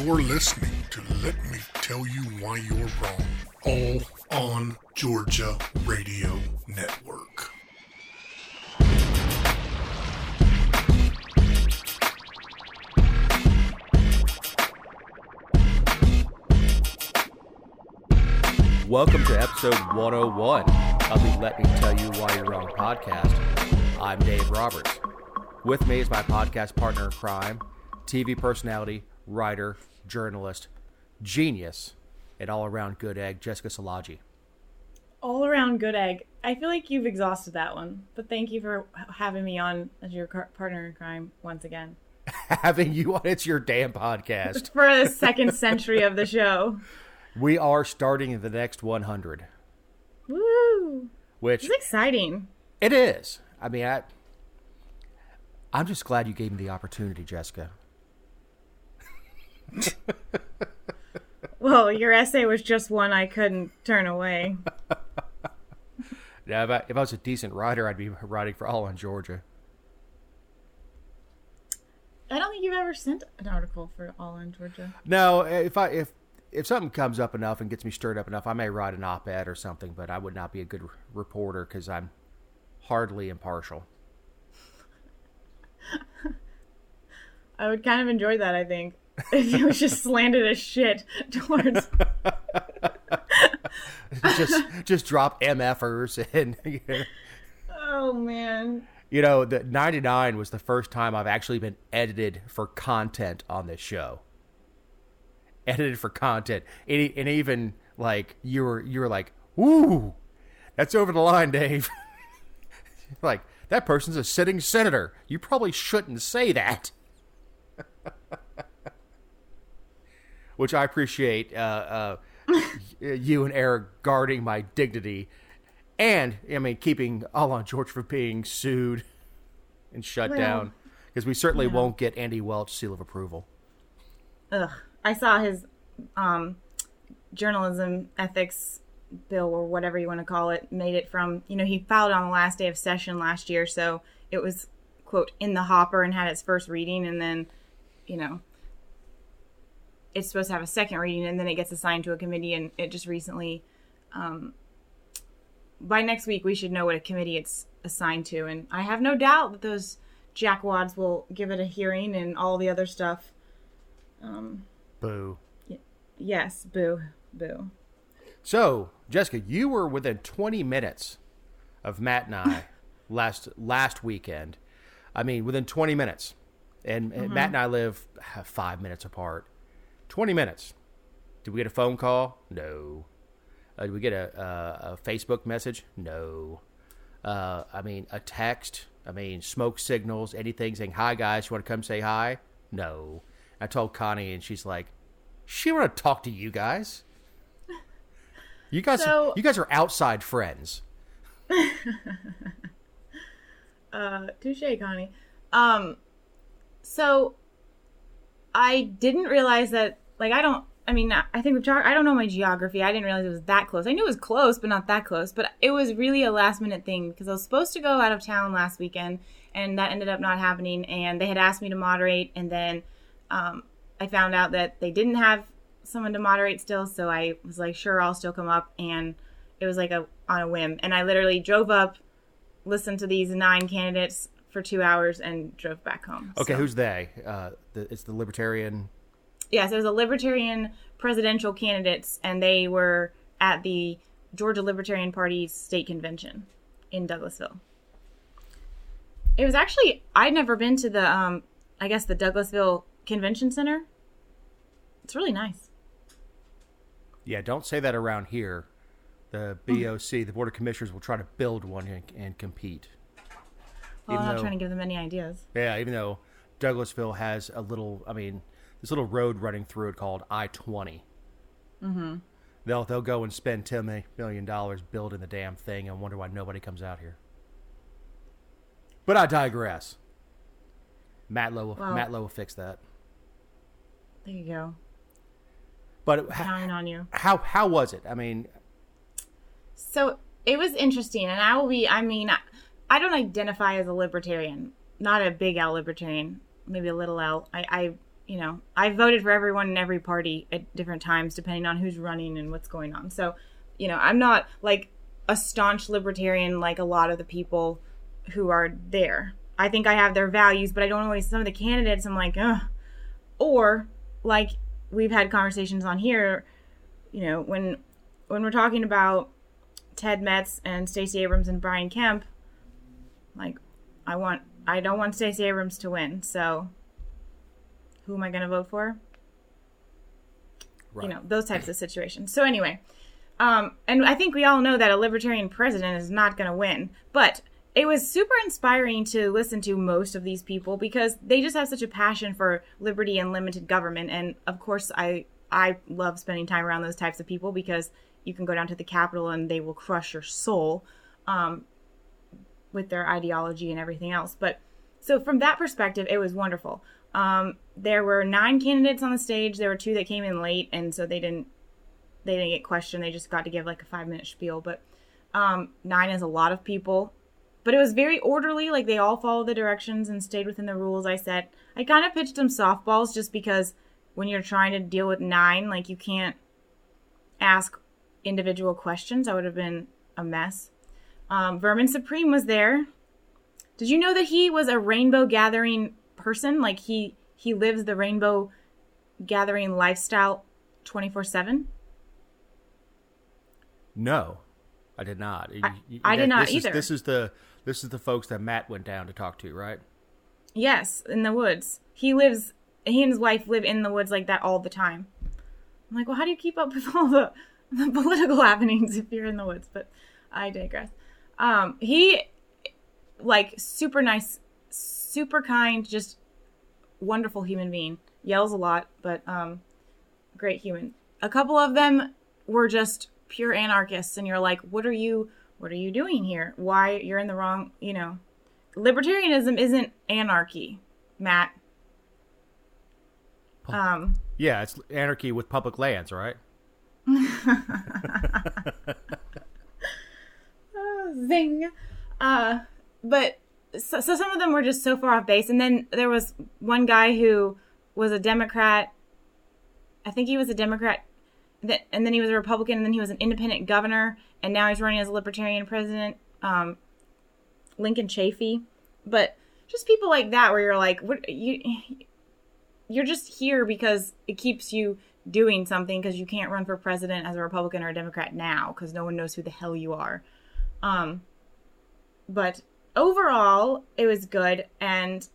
You're listening to Let Me Tell You Why You're Wrong, all on Georgia Radio Network. Welcome to episode 101 of the Let Me Tell You Why You're Wrong podcast. I'm Dave Roberts. With me is my podcast partner in crime, TV personality, writer, journalist, genius, and all-around good egg, Jessica Szilagyi. All-around good egg. I feel like you've exhausted that one, but thank you for having me on as your partner in crime once again. Having you on, it's your damn podcast. For the second century of the show. We are starting the next 100. Woo! Which it's exciting. It is. I mean, I'm just glad you gave me the opportunity, Jessica. Well, your essay was just one I couldn't turn away. Now, if I was a decent writer, I'd be writing for All on Georgia. I don't think you've ever sent an article for All on Georgia. No, if something comes up enough and gets me stirred up enough, I may write an op-ed or something, but I would not be a good reporter because I'm hardly impartial. I would kind of enjoy that, I think. If it was just slanted as shit towards... just drop MFers and... You know. Oh, man. You know, the 99 was the first time I've actually been edited for content on this show. Edited for content. And even, like, you were like, ooh, that's over the line, Dave. Like, that person's a sitting senator. You probably shouldn't say that. Which I appreciate you and Eric guarding my dignity. And, I mean, keeping All on George from being sued and shut down. Because we certainly won't get Andy Welch seal of approval. Ugh. I saw his journalism ethics bill, or whatever you want to call it, made it from, he filed on the last day of session last year, so it was, quote, in the hopper and had its first reading, and then, it's supposed to have a second reading, and then it gets assigned to a committee, and it just recently, by next week, we should know what a committee it's assigned to, and I have no doubt that those jackwads will give it a hearing and all the other stuff. Boo. Yes, boo. Boo. So, Jessica, you were within 20 minutes of Matt and I last weekend. I mean, within 20 minutes. And Matt and I live 5 minutes apart. 20 minutes. Did we get a phone call? No. Did we get a Facebook message? No. A text? Smoke signals, anything saying, hi, guys, you want to come say hi? No. I told Connie, and she's like, she want to talk to you guys. You guys are outside friends. Touche, Connie. So I didn't realize that, I don't know my geography. I didn't realize it was that close. I knew it was close, but not that close. But it was really a last minute thing because I was supposed to go out of town last weekend, and that ended up not happening. And they had asked me to moderate, and then I found out that they didn't have someone to moderate still, so I was like, sure, I'll still come up, and it was on a whim. And I literally drove up, listened to these 9 candidates for 2 hours, and drove back home. Okay, so. Who's they? It's the Libertarian... Yes, it was the Libertarian presidential candidates, and they were at the Georgia Libertarian Party state convention in Douglasville. It was actually, I'd never been to the, the Douglasville Convention Center. It's really nice. Yeah, don't say that around here. The BOC, the Board of Commissioners, will try to build one and compete. Well, I'm not trying to give them any ideas. Yeah, even though Douglasville has this little road running through it called I-20. Mm-hmm. They'll go and spend $10 million building the damn thing and wonder why nobody comes out here. But I digress. Matt Lowe will fix that. There you go. But counting on you. How was it? So it was interesting, and I don't identify as a libertarian, not a big L libertarian, maybe a little L. I I voted for everyone in every party at different times, depending on who's running and what's going on. So, I'm not like a staunch libertarian like a lot of the people who are there. I think I have their values, but I don't always, some of the candidates I'm like, ugh. Or like we've had conversations on here, when we're talking about Ted Metz and Stacey Abrams and Brian Kemp, like I don't want Stacey Abrams to win. So who am I going to vote for? Right. Those types of situations. So anyway, and I think we all know that a libertarian president is not going to win, but it was super inspiring to listen to most of these people because they just have such a passion for liberty and limited government. And of course, I love spending time around those types of people because you can go down to the Capitol and they will crush your soul with their ideology and everything else. But so from that perspective, it was wonderful. There were 9 candidates on the stage. There were 2 that came in late, and so they didn't get questioned. They just got to give like a 5-minute spiel. But 9 is a lot of people. But it was very orderly. Like they all followed the directions and stayed within the rules I set. I kind of pitched them softballs just because when you're trying to deal with 9, like you can't ask individual questions. That would have been a mess. Vermin Supreme was there. Did you know that he was a rainbow gathering person? Like he lives the rainbow gathering lifestyle 24/7? No, I did not. I did not either. This is the folks that Matt went down to talk to, right? Yes, in the woods. He and his wife live in the woods like that all the time. I'm like, well, how do you keep up with all the political happenings if you're in the woods? But I digress. He, like, super nice, super kind, just wonderful human being. Yells a lot, but great human. A couple of them were just pure anarchists, and you're like, what are you doing here? Why you're in the wrong, Libertarianism isn't anarchy, Matt. Yeah, it's anarchy with public lands, right? Zing. But so some of them were just so far off base. And then there was one guy who was a Democrat. I think he was a Democrat. And then he was a Republican. And then he was an independent governor. And now he's running as a Libertarian president. Lincoln Chafee. But just people like that where you're like, what you're just here because it keeps you doing something because you can't run for president as a Republican or a Democrat now because no one knows who the hell you are. But overall, it was good. And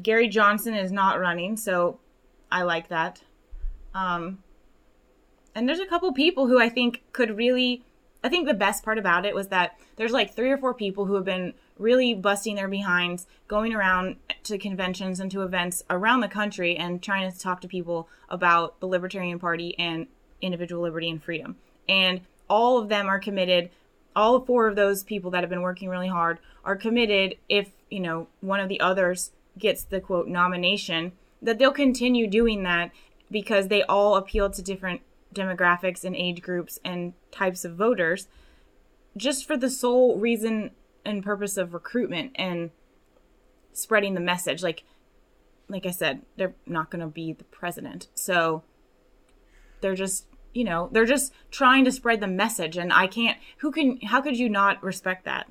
Gary Johnson is not running, so I like that. And there's a couple people who I think I think the best part about it was that there's like 3 or 4 people who have been really busting their behinds, going around to conventions and to events around the country and trying to talk to people about the Libertarian Party and individual liberty and freedom. And all of them are committed. All 4 of those people that have been working really hard are committed if, one of the others gets the, quote, nomination, that they'll continue doing that because they all appeal to different demographics and age groups and types of voters just for the sole reason and purpose of recruitment and spreading the message. Like I said, they're not going to be the president. So they're just, they're just trying to spread the message. And how could you not respect that?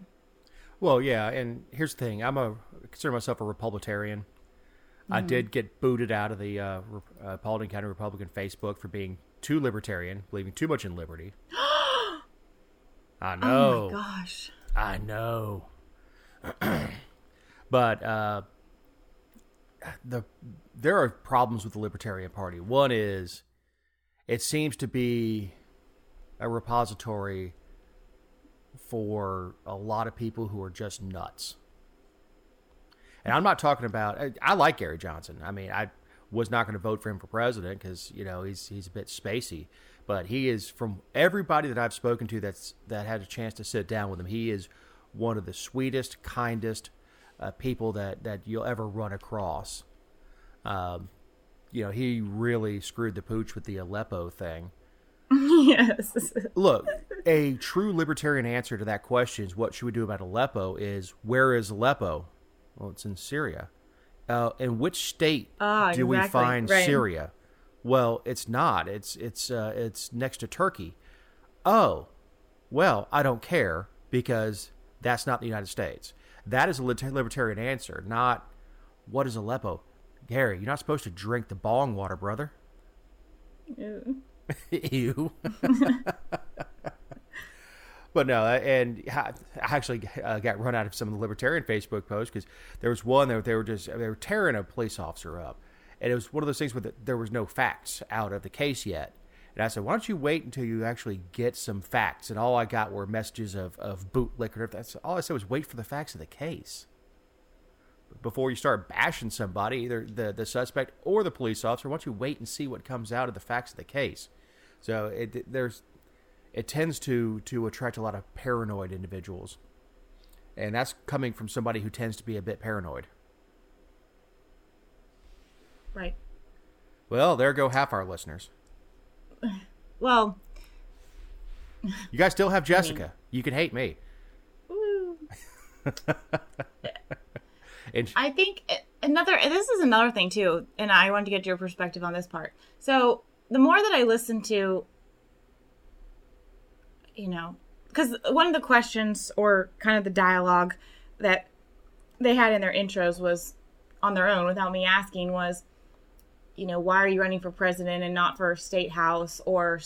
Well, yeah. And here's the thing. I consider myself a Republitarian. Mm-hmm. I did get booted out of the Paulding County Republican Facebook for being too libertarian, believing too much in liberty. I know. Oh my gosh. I know. But there are problems with the Libertarian Party. One is it seems to be a repository for a lot of people who are just nuts. And I'm not talking about, I like Gary Johnson. I mean, I was not going to vote for him for president because, he's a bit spacey. But he is, from everybody that I've spoken to that had a chance to sit down with him, he is one of the sweetest, kindest people that you'll ever run across. He really screwed the pooch with the Aleppo thing. Yes. Look, a true libertarian answer to that question is what should we do about Aleppo is, where is Aleppo? Well, it's in Syria. In which state do we exactly. find Right. Syria? Well, it's not. It's next to Turkey. Oh, well, I don't care because that's not the United States. That is a libertarian answer, not what is Aleppo. Gary, you're not supposed to drink the bong water, brother. Ew. Ew. But no, and I actually got run out of some of the libertarian Facebook posts because there was one that they were tearing a police officer up, and it was one of those things where there was no facts out of the case yet. And I said, why don't you wait until you actually get some facts? And all I got were messages of bootlicker. That's all I said was wait for the facts of the case before you start bashing somebody, either the suspect or the police officer. Why don't you wait and see what comes out of the facts of the case? So it tends to attract a lot of paranoid individuals. And that's coming from somebody who tends to be a bit paranoid. Right. Well, there go half our listeners. Well, you guys still have Jessica. You can hate me. woo. And I think this is another thing too, and I wanted to get your perspective on this part. So the more that I listen to, because one of the questions or kind of the dialogue that they had in their intros was on their own without me asking was, why are you running for president and not for state house or,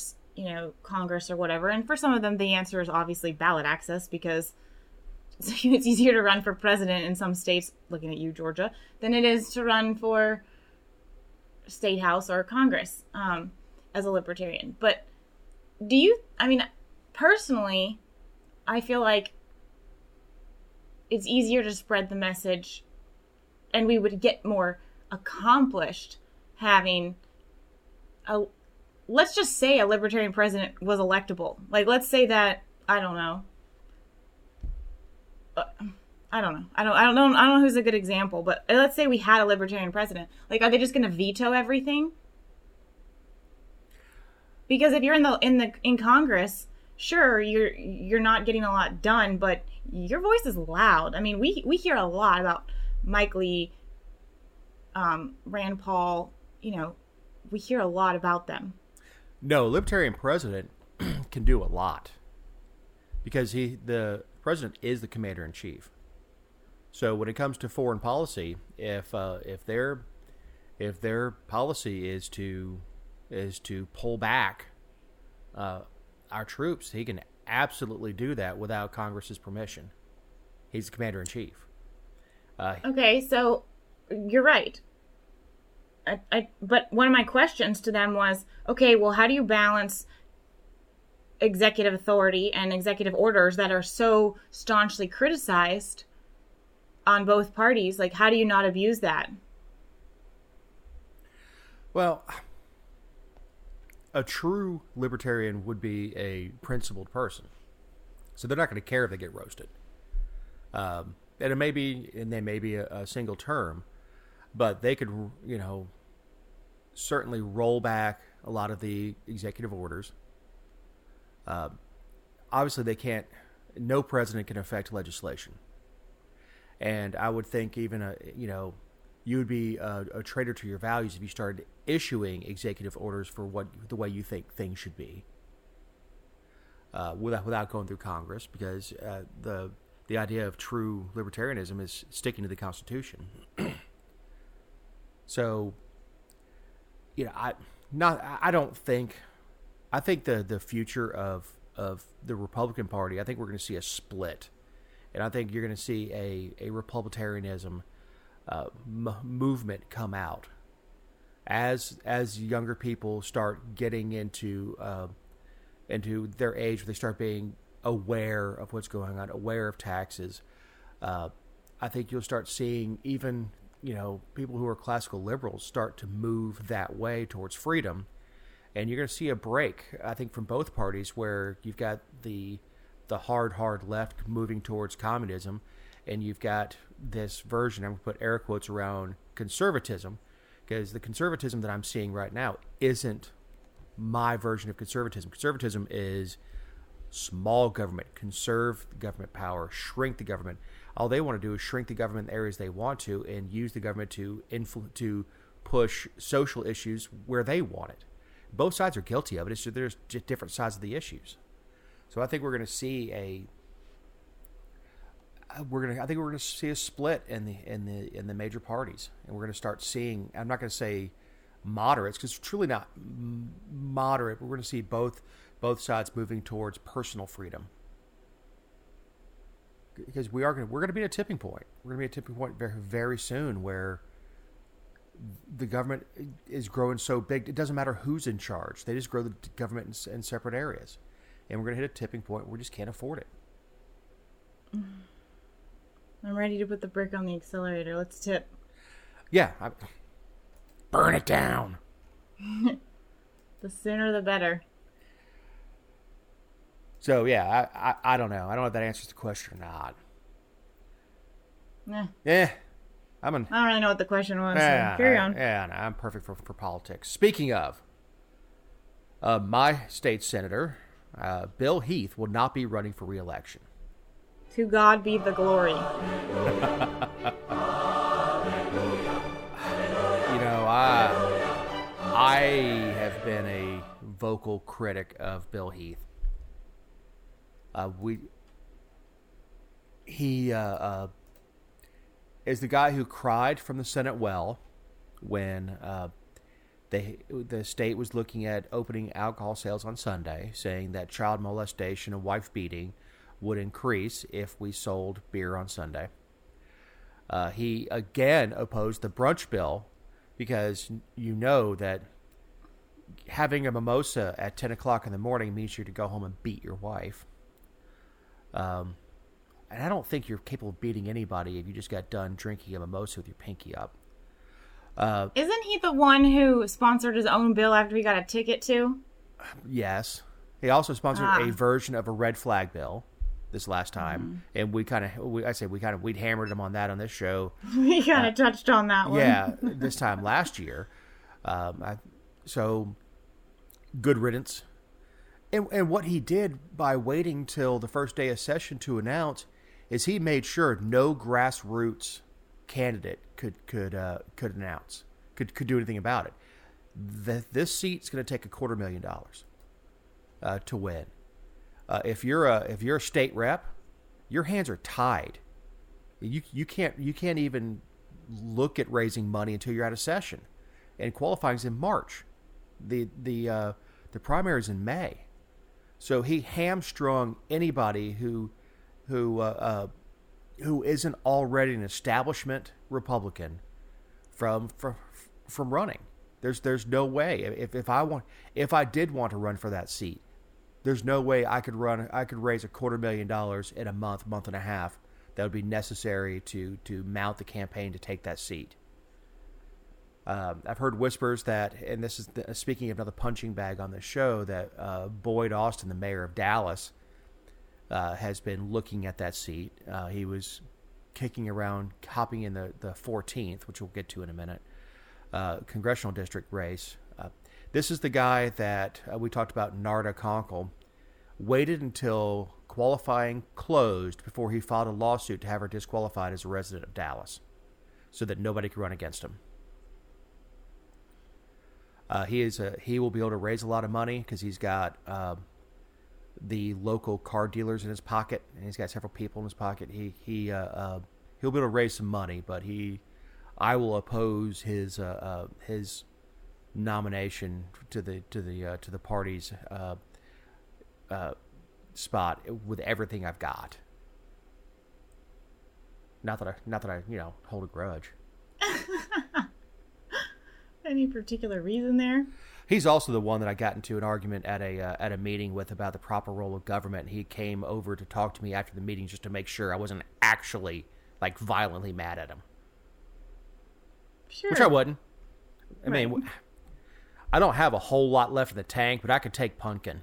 Congress or whatever? And for some of them, the answer is obviously ballot access because it's easier to run for president in some states, looking at you, Georgia, than it is to run for state house or Congress as a libertarian. But personally, I feel like it's easier to spread the message and we would get more accomplished having let's just say a libertarian president was electable. Like, let's say that, I don't know. I don't know who's a good example, but let's say we had a libertarian president. Like, are they just going to veto everything? Because if you're in Congress, sure, you're not getting a lot done, but your voice is loud. I mean, we hear a lot about Mike Lee, Rand Paul. We hear a lot about them. no, libertarian president can do a lot because the president is the commander in chief. So when it comes to foreign policy, if their policy is to pull back our troops, he can absolutely do that without Congress's permission. He's the commander in chief. Okay, so you're right. But one of my questions to them was, okay, well, how do you balance executive authority and executive orders that are so staunchly criticized on both parties? Like, how do you not abuse that? Well, a true libertarian would be a principled person. So they're not going to care if they get roasted. And they may be a single term, but they could, certainly roll back a lot of the executive orders. Obviously, they can't. No president can affect legislation, and I would think even you would be a traitor to your values if you started issuing executive orders for the way you think things should be, without going through Congress, because the idea of true libertarianism is sticking to the Constitution. So, I think the future of the Republican Party, I think we're going to see a split, and I think you're going to see a Republicanism movement come out as younger people start getting into their age where they start being aware of what's going on, aware of taxes. I think you'll start seeing even people who are classical liberals start to move that way towards freedom. And you're going to see a break, I think, from both parties where you've got the hard left moving towards communism, and you've got this version, I'm going to put air quotes around conservatism, because the conservatism that I'm seeing right now isn't my version of conservatism. Conservatism is small government, conserve the government power, shrink the government. All they want to do is shrink the government in the areas they want to and use the government to push social issues where they want it. Both sides are guilty of it. It's just there's just different sides of the issues. So I think we're going to see I think we're going to see a split in the major parties, and we're going to start seeing. I'm not going to say moderates because it's truly not moderate. But we're going to see both sides moving towards personal freedom, because we're going to be at a tipping point. We're going to be at a tipping point very, very soon where the government is growing so big it doesn't matter who's in charge. They just grow the government in separate areas, and we're going to hit a tipping point where we just can't afford it. I'm ready to put the brick on the accelerator. Let's tip. Yeah. Burn it down. The sooner the better. So, yeah, I don't know. I don't know if that answers the question or not. Yeah. I don't really know what the question was. So carry on. Yeah, no, I'm perfect for politics. Speaking of, my state senator, Bill Heath, will not be running for re-election. To God be the glory. I have been a vocal critic of Bill Heath. He is the guy who cried from the Senate well when the state was looking at opening alcohol sales on Sunday, saying that child molestation and wife beating would increase if we sold beer on Sunday. He again opposed the brunch bill because you know that having a mimosa at 10 o'clock in the morning means you're to go home and beat your wife. And I don't think you're capable of beating anybody if you just got done drinking a mimosa with your pinky up. Isn't he the one who sponsored his own bill after he got a ticket too? Yes. He also sponsored a version of a red flag bill this last time, and we hammered him on that on this show. We kind of touched on that one. Yeah, this time last year. So, good riddance. And what he did by waiting till the first day of session to announce is he made sure no grassroots candidate could do anything about it. This seat's going to take $250,000 to win. If you're a state rep, your hands are tied. You can't even look at raising money until you're out of session, and qualifying's in March. The primary's in May, so he hamstrung anybody who isn't already an establishment Republican from running. There's no way if I did want to run for that seat, there's no way I could raise $250,000 in a month and a half that would be necessary to mount the campaign to take that seat. I've heard whispers that, and this is speaking of another punching bag on the show, that Boyd Austin, the mayor of Dallas, has been looking at that seat. He was kicking around, hopping in the 14th, which we'll get to in a minute, congressional district race. This is the guy that we talked about, Narda Conkle, waited until qualifying closed before he filed a lawsuit to have her disqualified as a resident of Dallas so that nobody could run against him. He will be able to raise a lot of money because he's got the local car dealers in his pocket, and he's got several people in his pocket. He'll be able to raise some money, but I will oppose his nomination to the party's spot with everything I've got. Not that I hold a grudge. Any particular reason there? He's also the one that I got into an argument at a meeting with about the proper role of government. He came over to talk to me after the meeting just to make sure I wasn't actually violently mad at him. Sure. Which I wouldn't. I Right. mean, I don't have a whole lot left in the tank, but I could take Punkin.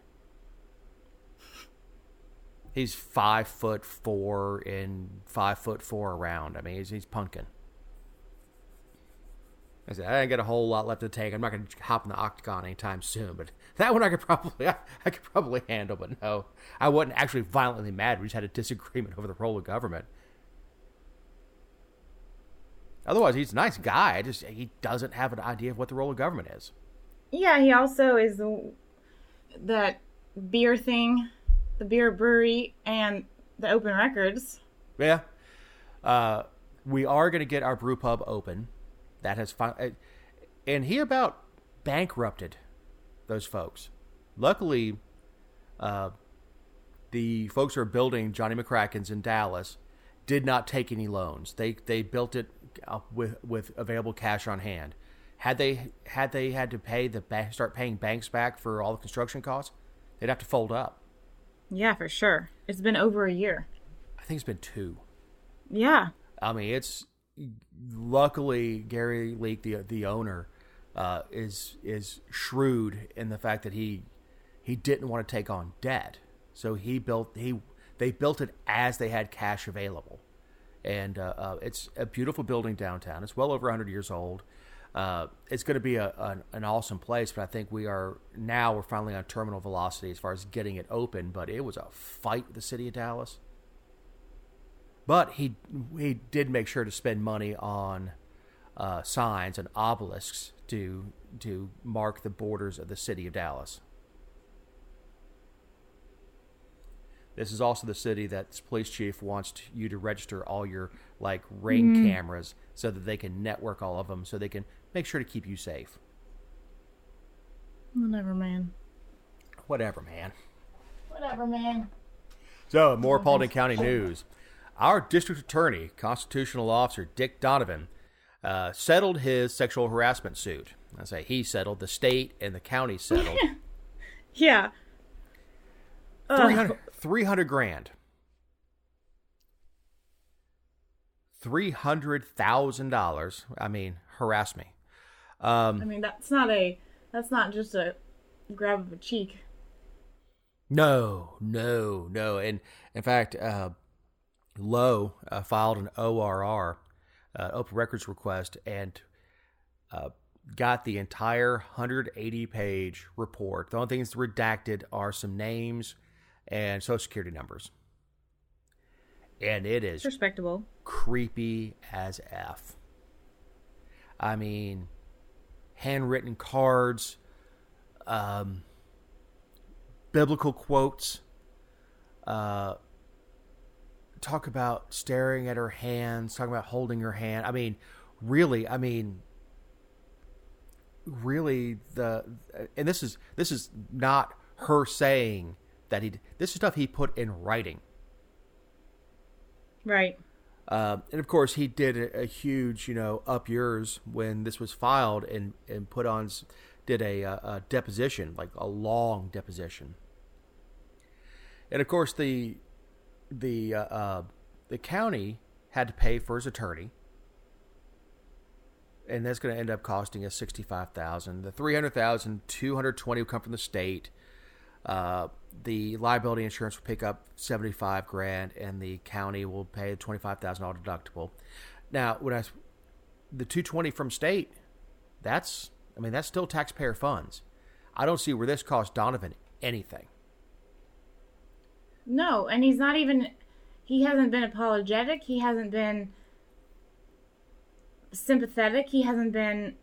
He's 5'4" and 5'4" around. I mean, he's Punkin. I said, I ain't got a whole lot left to take. I'm not going to hop in the octagon anytime soon. But that one I could probably handle. But no, I wasn't actually violently mad. We just had a disagreement over the role of government. Otherwise, he's a nice guy. He doesn't have an idea of what the role of government is. Yeah, he also is that beer thing, the beer brewery, and the open records. Yeah. We are going to get our Brew Pub open. That has and he about bankrupted those folks. Luckily, the folks who are building Johnny McCracken's in Dallas did not take any loans. They built it with available cash on hand. Had they had to pay start paying banks back for all the construction costs, they'd have to fold up. Yeah, for sure. It's been over a year. I think it's been 2. Yeah. I mean, it's luckily Gary Leake, the owner, is shrewd in the fact that he didn't want to take on debt, so they built it as they had cash available, and it's a beautiful building downtown. It's well over 100 years old. It's going to be an awesome place, but I think we're finally on terminal velocity as far as getting it open. But it was a fight with the city of Dallas. But he did make sure to spend money on signs and obelisks to mark the borders of the city of Dallas. This is also the city that the police chief wants you to register all your Ring cameras so that they can network all of them so they can make sure to keep you safe. Whatever, man. So, more Paulding County news. Our district attorney, constitutional officer Dick Donovan, settled his sexual harassment suit. I say he settled. The state and the county settled. Yeah. 300 grand. $300,000. I mean, harass me. That's not just a grab of a cheek. No. And in fact, Lowe filed an ORR, open records request, and got the entire 180-page report. The only things redacted are some names and social security numbers. And it is respectable, creepy as F. I mean, handwritten cards, biblical quotes, talk about staring at her hands, talking about holding her hand. Really, and this is not her saying that this is stuff he put in writing. Right. And of course he did a huge, up yours when this was filed and did a deposition, like a long deposition. And of course the county had to pay for his attorney, and that's going to end up costing us $65,000. The $300,000, $220 will come from the state. The liability insurance will pick up $75,000, and the county will pay a $25,000 deductible. Now, the $220 from state, that's still taxpayer funds. I don't see where this cost Donovan anything. No, and he hasn't been apologetic. He hasn't been sympathetic. He hasn't been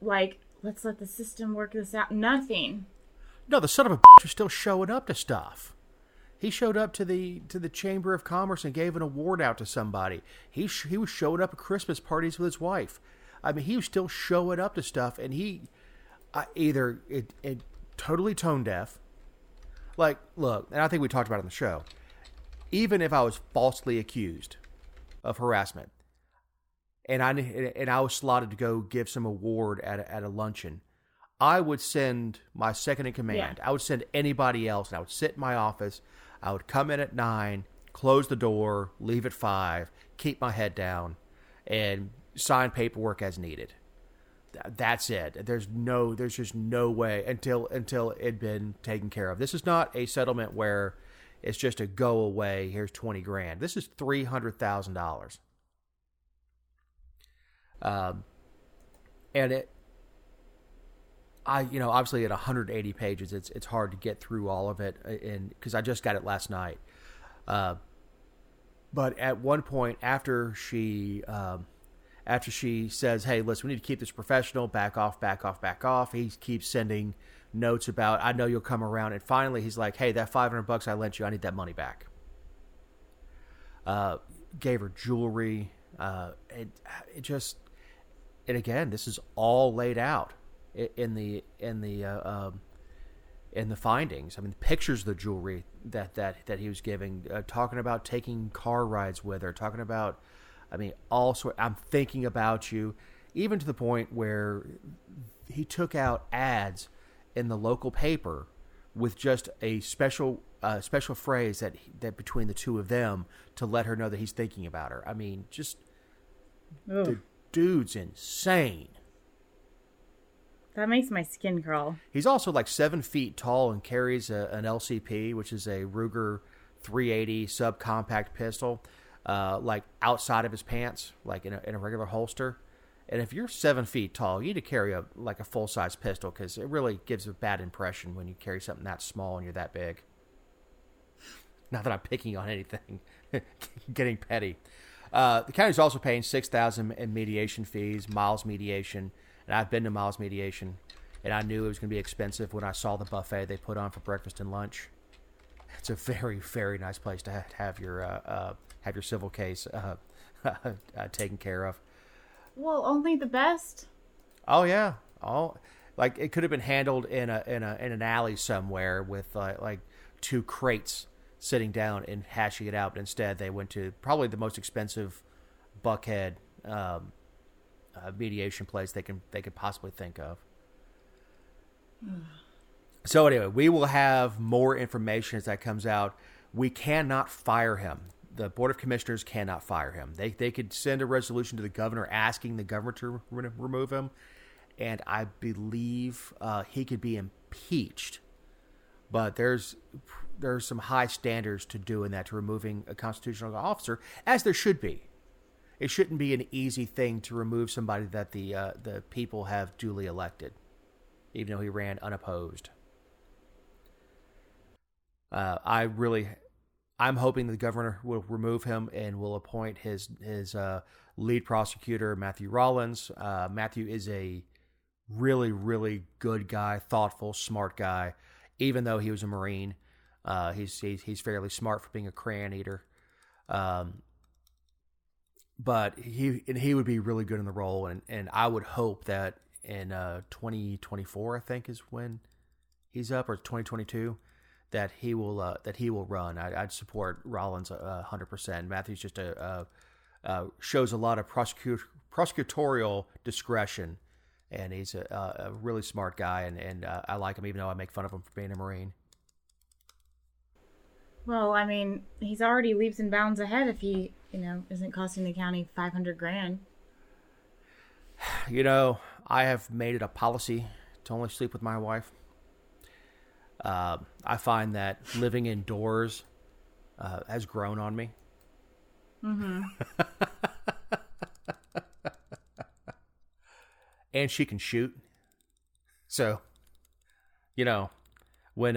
like, let's let the system work this out. Nothing. No, the son of a bitch was still showing up to stuff. He showed up to the Chamber of Commerce and gave an award out to somebody. He was showing up at Christmas parties with his wife. He was still showing up to stuff, and he either totally tone deaf. Like, look, and I think we talked about it on the show. Even if I was falsely accused of harassment, and I was slotted to go give some award at a luncheon, I would send my second in command. Yeah. I would send anybody else, and I would sit in my office. I would come in at 9, close the door, leave at 5, keep my head down, and sign paperwork as needed. That's it. There's just no way until it'd been taken care of. This is not a settlement where it's just a go away. Here's $20,000. This is $300,000. And obviously at 180 pages, it's hard to get through all of it, and because I just got it last night. But at one point, after she says, "Hey, listen, we need to keep this professional. Back off, back off, back off," he keeps sending notes about, "I know you'll come around." And finally, he's like, "Hey, that $500 I lent you, I need that money back." Gave her jewelry. And again, this is all laid out in the findings. I mean, pictures of the jewelry that he was giving, talking about taking car rides with her, talking about, I mean, I'm thinking about you, even to the point where he took out ads in the local paper with just a special phrase that between the two of them to let her know that he's thinking about her. I mean, just the dude's insane. That makes my skin crawl. He's also like 7 feet tall and carries an LCP, which is a Ruger 380 subcompact pistol, like outside of his pants, like in a regular holster. And if you're 7 feet tall, you need to carry a full-size pistol, because it really gives a bad impression when you carry something that small and you're that big. Not that I'm picking on anything, getting petty. The county's also paying $6,000 in mediation fees, Miles Mediation. And I've been to Miles Mediation, and I knew it was going to be expensive when I saw the buffet they put on for breakfast and lunch. It's a very, very nice place to have your civil case taken care of. Well, only the best. Oh yeah, like it could have been handled in an alley somewhere with like 2 crates sitting down and hashing it out. But instead, they went to probably the most expensive Buckhead mediation place they could possibly think of. So anyway, we will have more information as that comes out. We cannot fire him. The Board of Commissioners cannot fire him. They could send a resolution to the governor asking the governor to remove him, and I believe he could be impeached. But there's some high standards to doing that, to removing a constitutional officer, as there should be. It shouldn't be an easy thing to remove somebody that the people have duly elected, even though he ran unopposed. I'm hoping the governor will remove him and will appoint his lead prosecutor, Matthew Rollins. Matthew is a really, really good guy, thoughtful, smart guy. Even though he was a Marine, he's fairly smart for being a crayon eater. But he would be really good in the role, and I would hope that in 2024, I think is when he's up, or 2022, that he will run. I'd support Rollins 100%. Matthews just shows a lot of prosecutorial discretion, and he's a really smart guy, and I like him, even though I make fun of him for being a Marine. Well, I mean, he's already leaps and bounds ahead if he, isn't costing the county $500,000. I have made it a policy to only sleep with my wife. I find that living indoors has grown on me. Mm-hmm. And she can shoot. So, when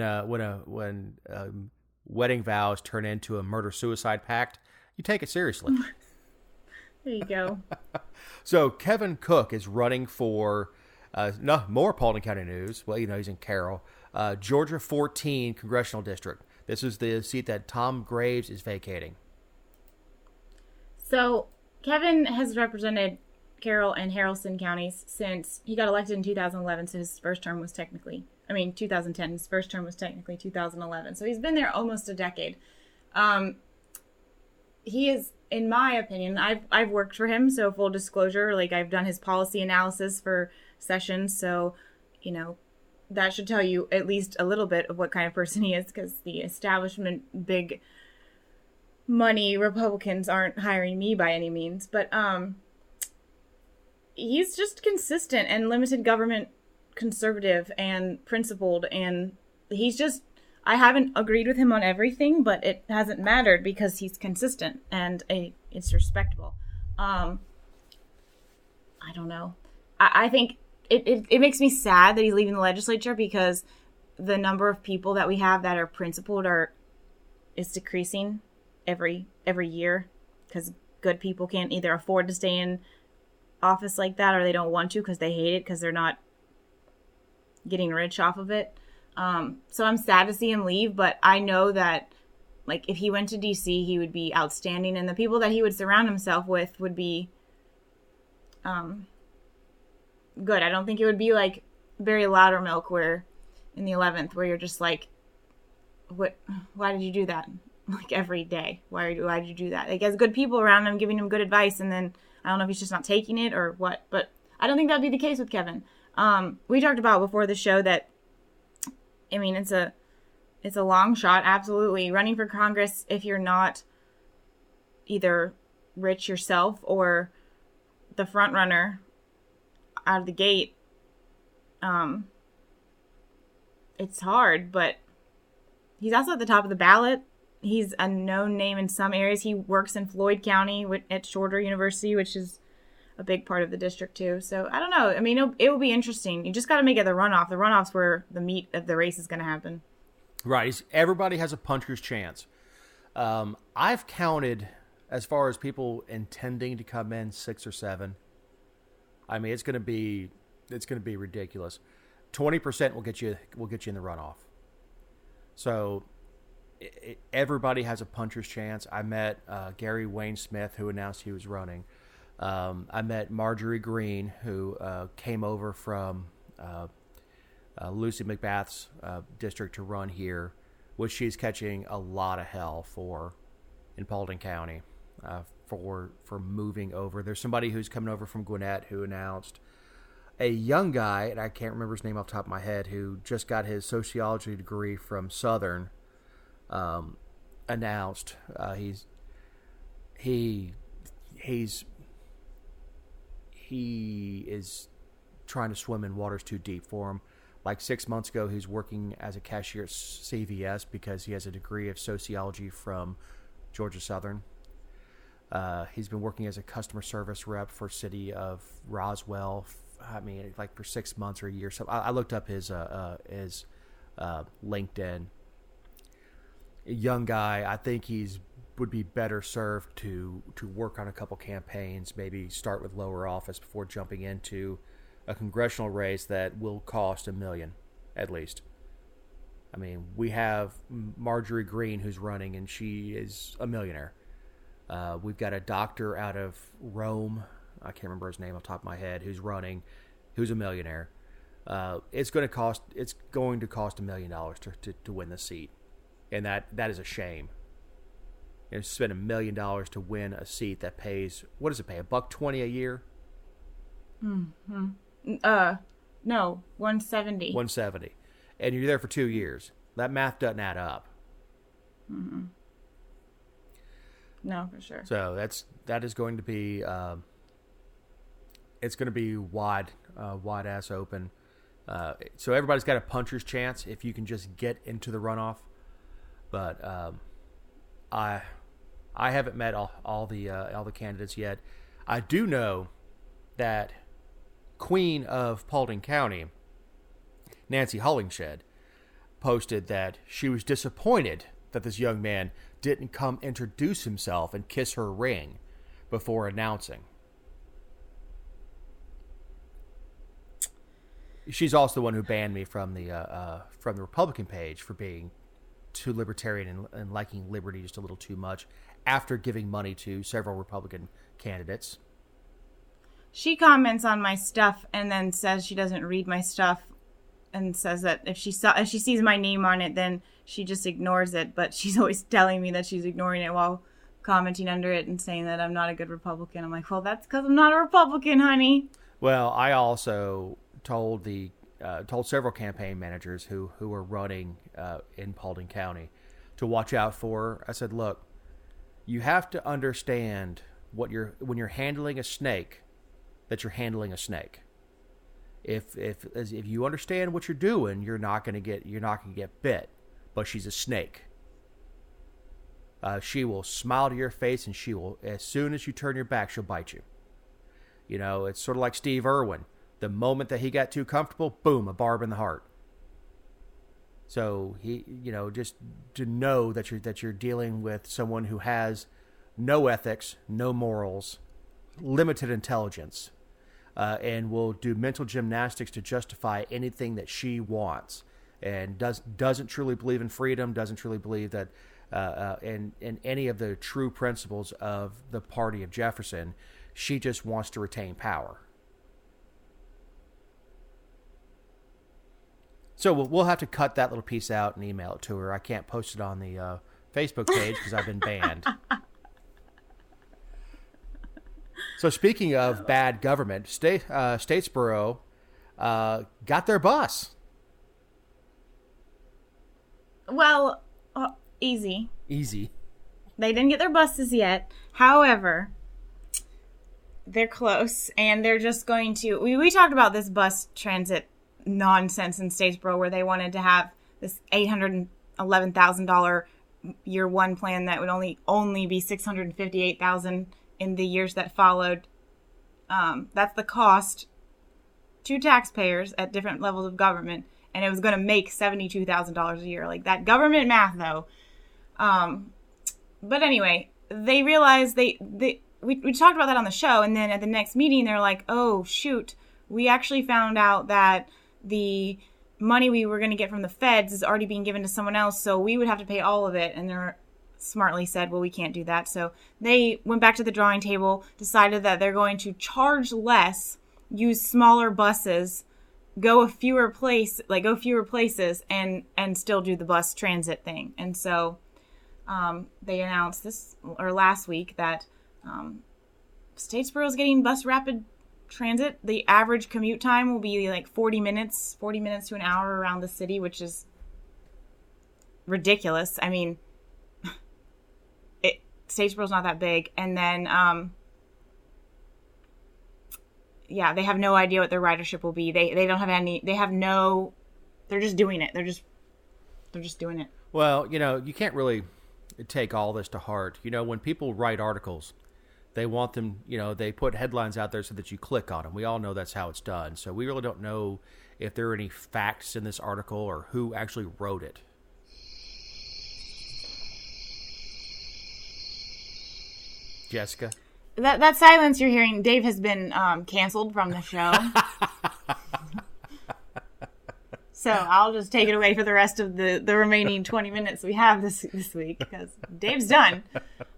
wedding vows turn into a murder-suicide pact, you take it seriously. There you go. So Kevin Cooke is running for more Paulding County news. Well, he's in Carroll. Georgia 14 Congressional District. This is the seat that Tom Graves is vacating. So Kevin has represented Carroll and Haralson counties since he got elected in 2011. So his first term was 2010. His first term was technically 2011. So he's been there almost a decade. He is, in my opinion, I've worked for him. So full disclosure, I've done his policy analysis for sessions. So, that should tell you at least a little bit of what kind of person he is, because the establishment, big money Republicans aren't hiring me by any means. But he's just consistent and limited government conservative and principled, and I haven't agreed with him on everything, but it hasn't mattered because he's consistent and it's respectable. I don't know. I think it makes me sad that he's leaving the legislature, because the number of people that we have that are principled is decreasing every year, because good people can't either afford to stay in office like that, or they don't want to because they hate it, because they're not getting rich off of it. So I'm sad to see him leave, but I know that, like, if he went to DC, he would be outstanding, and the people that he would surround himself with would be good. I don't think it would be like Barry Loudermilk, where in the 11th, where you're just like, why did you do that? Like, every day. Why did you do that? Like, he has good people around him giving him good advice, and then I don't know if he's just not taking it or what, but I don't think that'd be the case with Kevin. We talked about before the show that, I mean, it's a long shot, absolutely. Running for Congress, if you're not either rich yourself or the front runner out of the gate, it's hard, but he's also at the top of the ballot. He's a known name in some areas. He works in Floyd County at Shorter University, which is a big part of the district too. So I don't know. I mean, it will be interesting. You just got to make it the runoff. The runoff's where the meat of the race is going to happen. Right. Everybody has a puncher's chance. I've counted, as far as people intending to come in, 6 or 7. I mean, it's going to be ridiculous. 20% will get you in the runoff. So everybody has a puncher's chance. I met Gary Wayne Smith, who announced he was running. I met Marjorie Greene, who came over from Lucy McBath's district to run here, which she's catching a lot of hell for in Paulding County for moving over. There's somebody who's coming over from Gwinnett who announced. A young guy, and I can't remember his name off the top of my head, who just got his sociology degree from Southern, announced he is trying to swim in waters too deep for him. Like 6 months ago, he's working as a cashier at CVS because he has a degree of sociology from Georgia Southern. He's been working as a customer service rep for City of Roswell. I mean, like for 6 months or a year. So I looked up his LinkedIn. A young guy. I think would be better served to work on a couple campaigns, maybe start with lower office before jumping into a congressional race that will cost $1 million at least. I mean, we have Marjorie Greene who's running, and she is a millionaire. We've got a doctor out of Rome, I can't remember his name off the top of my head, who's running, who's a millionaire. It's going to cost $1 million to win the seat, and that is a shame. You know, spend $1 million to win a seat that pays, what does it pay? $120 a year? Mm-hmm. No, $170. $170, and you're there for 2 years. That math doesn't add up. Mm-hmm. No, for sure. So that is going to be it's going to be wide ass open. So everybody's got a puncher's chance if you can just get into the runoff. But I haven't met all the candidates yet. I do know that Queen of Paulding County, Nancy Hollingshed, posted that she was disappointed that this young man didn't come introduce himself and kiss her ring before announcing. She's also the one who banned me from the Republican page for being too libertarian and liking liberty just a little too much after giving money to several Republican candidates. She comments on my stuff and then says she doesn't read my stuff, and says that if she sees my name on it, then she just ignores it. But she's always telling me that she's ignoring it while commenting under it and saying that I'm not a good Republican. I'm like, well, that's because I'm not a Republican, honey. Well, I also told several campaign managers who were running in Paulding County to watch out for. I said, look, you have to understand when you're handling a snake, that you're handling a snake. If you understand what you're doing, you're not going to get bit. But she's a snake. She will smile to your face, and she will, as soon as you turn your back, she'll bite you. You know, it's sort of like Steve Irwin. The moment that he got too comfortable, boom, a barb in the heart. So he, just to know that you're dealing with someone who has no ethics, no morals, limited intelligence, and will do mental gymnastics to justify anything that she wants, and doesn't truly believe in freedom, doesn't truly believe that in any of the true principles of the party of Jefferson. She just wants to retain power. So we'll have to cut that little piece out and email it to her. I can't post it on the Facebook page because I've been banned. So speaking of bad government, Statesboro got their bus. Well, easy. Easy. They didn't get their buses yet. However, they're close, and they're just going to... We talked about this bus transit nonsense in Statesboro where they wanted to have this $811,000 year one plan that would only be $658,000 in the years that followed. That's the cost to taxpayers at different levels of government, and it was going to make $72,000 a year. Like that government math, though. But anyway, they realized we talked about that on the show, and then at the next meeting, they're like, "Oh shoot, we actually found out that the money we were going to get from the feds is already being given to someone else, so we would have to pay all of it." And they're smartly said, "Well, we can't do that." So they went back to the drawing table, decided that they're going to charge less, use smaller buses, go fewer places, and still do the bus transit thing. And so they announced last week that Statesboro is getting bus rapid transit. The average commute time will be like 40 minutes to an hour around the city, which is ridiculous. I mean, Statesboro's not that big. And then, they have no idea what their ridership will be. They don't have any, they're just doing it. They're just doing it. Well, you can't really take all this to heart. When people write articles, they want them, they put headlines out there so that you click on them. We all know that's how it's done. So we really don't know if there are any facts in this article or who actually wrote it. Jessica? That silence you're hearing, Dave has been canceled from the show. So I'll just take it away for the rest of the remaining 20 minutes we have this week, because Dave's done.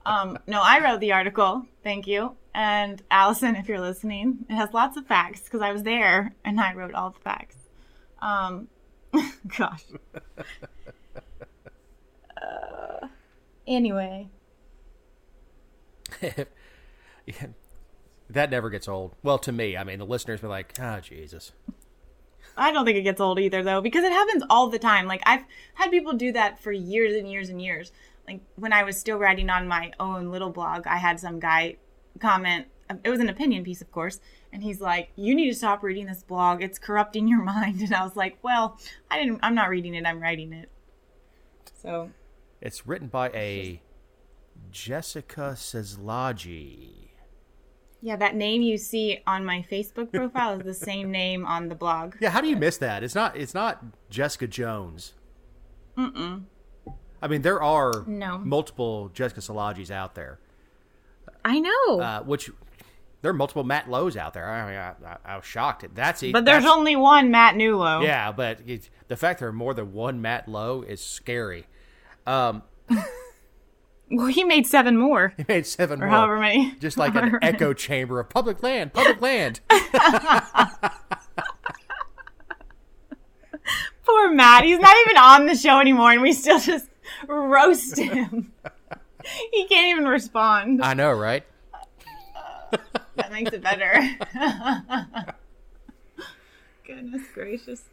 No, I wrote the article. Thank you. And Allison, if you're listening, it has lots of facts because I was there and I wrote all the facts. Gosh. Anyway. That never gets old. Well, to me, I mean, the listeners were like, "Oh, Jesus." I don't think it gets old either, though, because it happens all the time. Like, I've had people do that for years and years and years. Like, when I was still writing on my own little blog, I had some guy comment. It was an opinion piece, of course. And he's like, "You need to stop reading this blog. It's corrupting your mind." And I was like, well, I'm not reading it. I'm writing it. So. It's written by a Jessica Szilagyi. Yeah, that name you see on my Facebook profile is the same name on the blog. Yeah, how do you miss that? It's not Jessica Jones. Mm-mm. I mean, there are multiple Jessica Szilagyi's out there. I know. Which there are multiple Matt Lowe's out there. I mean, I was shocked. But there's only one Matt Newlow. Yeah, but the fact there are more than one Matt Lowe is scary. Well, he made 7 more. He made 7 more. Or however many. Just like an echo chamber of public land. Poor Matt. He's not even on the show anymore, and we still just roast him. He can't even respond. I know, right? That makes it better. Goodness gracious.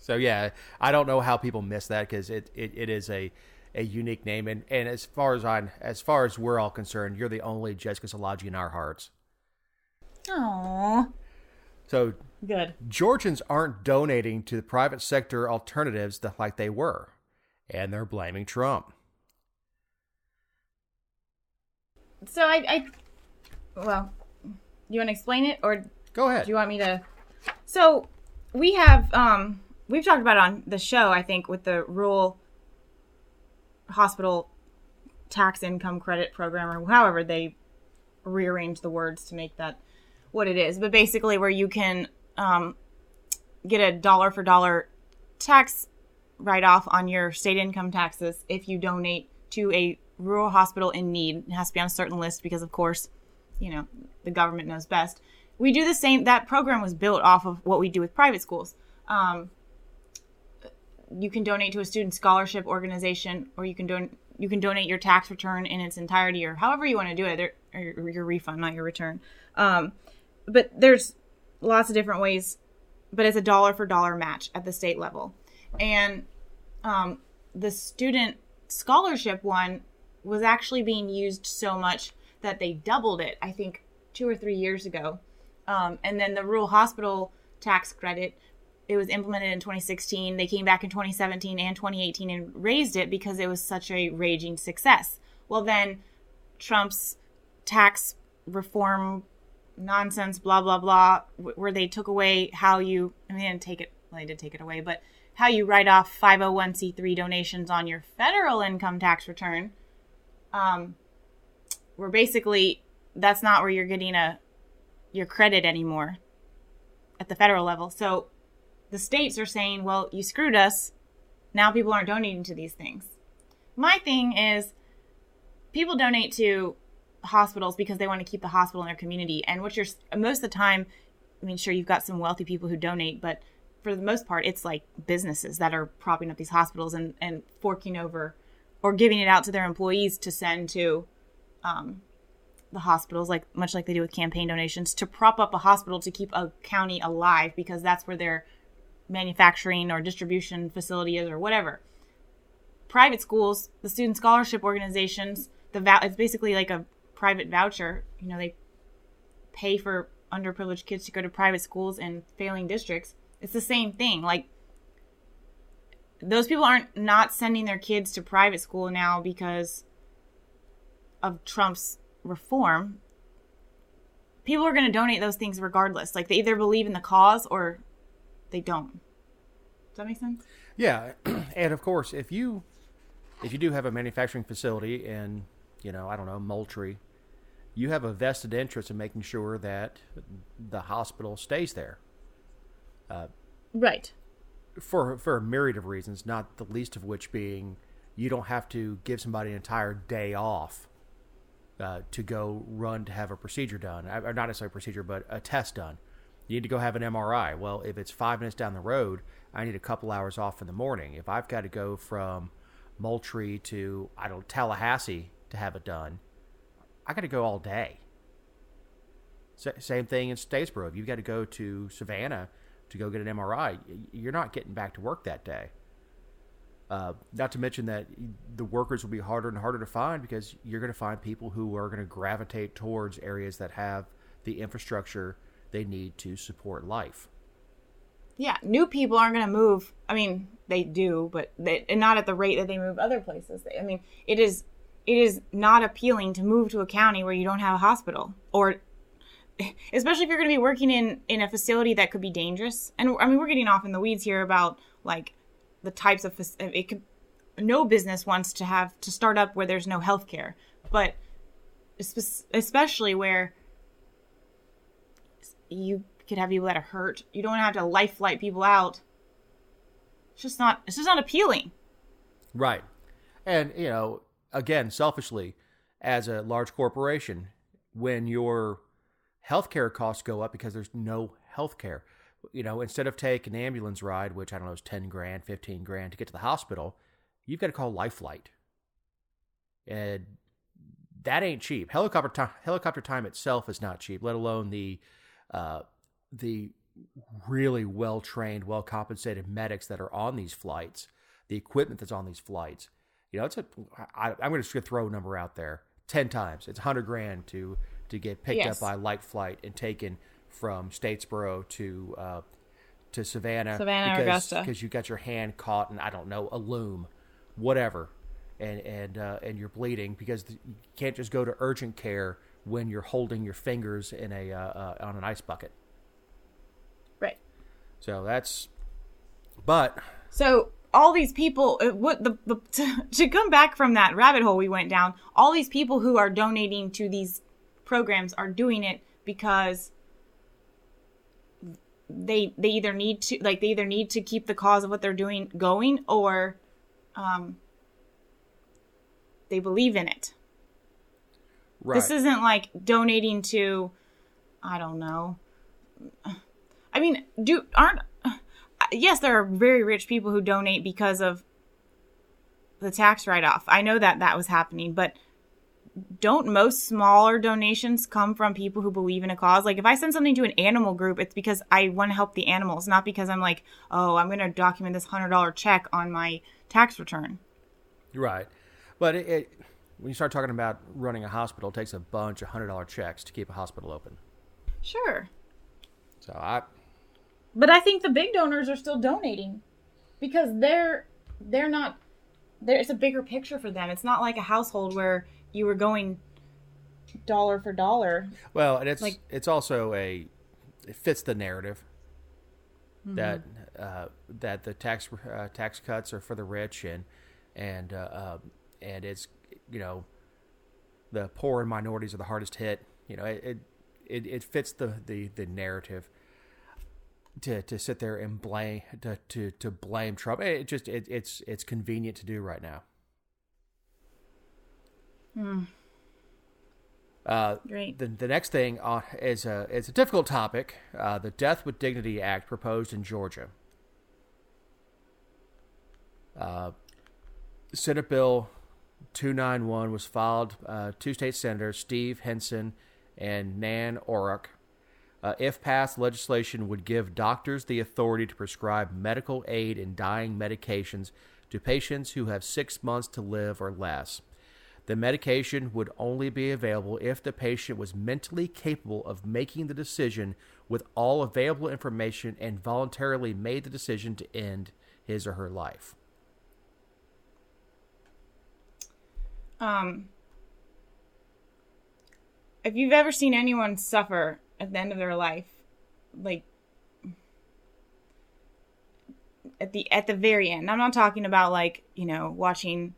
So yeah, I don't know how people miss that, because it is a unique name, and as far as we're all concerned, you're the only Jessica Szilagyi in our hearts. Aww. So good. Georgians aren't donating to the private sector alternatives like they were, and they're blaming Trump. So you want to explain it, or Go ahead. do you want me to? So we have we've talked about it on the show, I think, with the rural hospital tax income credit program, or however they rearrange the words to make that what it is. But basically, where you can get a dollar for dollar tax write-off on your state income taxes if you donate to a rural hospital in need. It has to be on a certain list because, of course, the government knows best. We do the same. That program was built off of what we do with private schools. You can donate to a student scholarship organization, or you can donate your tax return in its entirety, or however you want to do it, or your refund, not your return. But there's lots of different ways, but it's a dollar for dollar match at the state level. And the student scholarship one was actually being used so much that they doubled it, I think 2 or 3 years ago. And then the rural hospital tax credit, it was implemented in 2016. They came back in 2017 and 2018 and raised it because it was such a raging success. Well, then Trump's tax reform nonsense, blah, blah, blah, where they took away how you, they didn't take it, well, they did take it away, but how you write off 501c3 donations on your federal income tax return, where basically that's not where you're getting your credit anymore at the federal level. So the states are saying, well, you screwed us. Now people aren't donating to these things. My thing is, people donate to hospitals because they want to keep the hospital in their community. And most of the time, sure, you've got some wealthy people who donate, but for the most part, it's like businesses that are propping up these hospitals and forking over or giving it out to their employees to send to the hospitals, much like they do with campaign donations, to prop up a hospital to keep a county alive because that's where their manufacturing or distribution facility is or whatever. Private schools, the student scholarship organizations, it's basically like a private voucher. They pay for underprivileged kids to go to private schools in failing districts. It's the same thing. Those people aren't not sending their kids to private school now because of Trump's reform. People are going to donate those things regardless. They either believe in the cause or they don't. Does that make sense? Yeah. And of course, if you do have a manufacturing facility in, I don't know, Moultrie, you have a vested interest in making sure that the hospital stays there. Right. For a myriad of reasons, not the least of which being you don't have to give somebody an entire day off to go run to have a procedure done. Or not necessarily a procedure, but a test done. You need to go have an MRI. Well, if it's 5 minutes down the road, I need a couple hours off in the morning. If I've got to go from Moultrie to, Tallahassee to have it done, I got to go all day. Same thing in Statesboro. If you've got to go to Savannah to go get an MRI, you're not getting back to work that day. Not to mention that the workers will be harder and harder to find because you're going to find people who are going to gravitate towards areas that have the infrastructure they need to support life. Yeah, new people aren't going to move. They do, but not at the rate that they move other places. It is not appealing to move to a county where you don't have a hospital, or especially if you're going to be working in a facility that could be dangerous. And we're getting off in the weeds here about the types of no business wants to start up where there's no health care, but especially where you could have people that are hurt. You don't have to LifeFlight people out. It's just not appealing. Right. And, again, selfishly, as a large corporation, when your healthcare costs go up because there's no healthcare, instead of take an ambulance ride, which I don't know is $10,000, $15,000 to get to the hospital, you've got to call LifeFlight, and that ain't cheap. Helicopter time itself is not cheap, let alone the really well trained, well compensated medics that are on these flights, the equipment that's on these flights. I'm going to just throw a number out there. 10 times. It's $100,000 to get picked up by LifeFlight and taken from Statesboro to Savannah, Augusta, because you got your hand caught in, I don't know, a loom, whatever, and you're bleeding because you can't just go to urgent care when you're holding your fingers in on an ice bucket. Right. So So all these people, to come back from that rabbit hole we went down, all these people who are donating to these programs are doing it because they either need to keep the cause of what they're doing going, or they believe in it. right. This isn't like donating to, I don't know. I mean, yes, there are very rich people who donate because of the tax write-off. I know that was happening, but don't most smaller donations come from people who believe in a cause? Like, if I send something to an animal group, it's because I want to help the animals, not because I'm like, oh, I'm going to document this $100 check on my tax return. Right. But when you start talking about running a hospital, it takes a bunch of $100 checks to keep a hospital open. Sure. But I think the big donors are still donating because they're not there. It's a bigger picture for them. It's not like a household where you were going dollar for dollar. Well, and it's also it fits the narrative that the tax cuts are for the rich and it's, the poor and minorities are the hardest hit. It fits the narrative to sit there and blame to blame Trump. It's convenient to do right now. Great. The next thing is a difficult topic. The Death with Dignity Act proposed in Georgia. Senate Bill 291 was filed. Two state senators, Steve Henson and Nan Orrock. If passed, legislation would give doctors the authority to prescribe medical aid in dying medications to patients who have 6 months to live or less. The medication would only be available if the patient was mentally capable of making the decision with all available information and voluntarily made the decision to end his or her life. If you've ever seen anyone suffer at the end of their life, like at the very end, I'm not talking about like, watching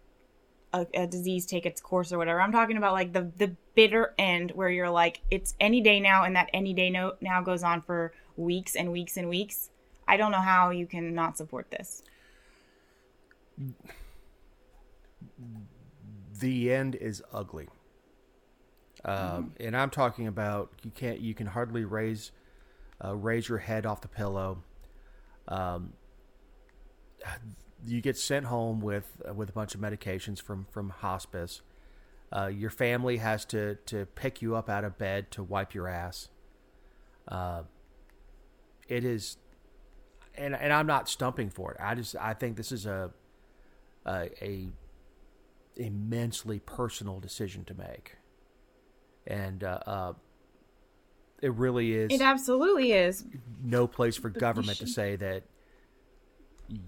a disease take its course or whatever. I'm talking about like the bitter end where you're like, it's any day now, and that any day now goes on for weeks and weeks and weeks. I don't know how you can not support this. The end is ugly. And I'm talking about you can hardly raise your head off the pillow. You get sent home with a bunch of medications from hospice. Your family has to pick you up out of bed to wipe your ass. It is, and I'm not stumping for it. I think this is a immensely personal decision to make. And it really is. It absolutely is. No place for government to say that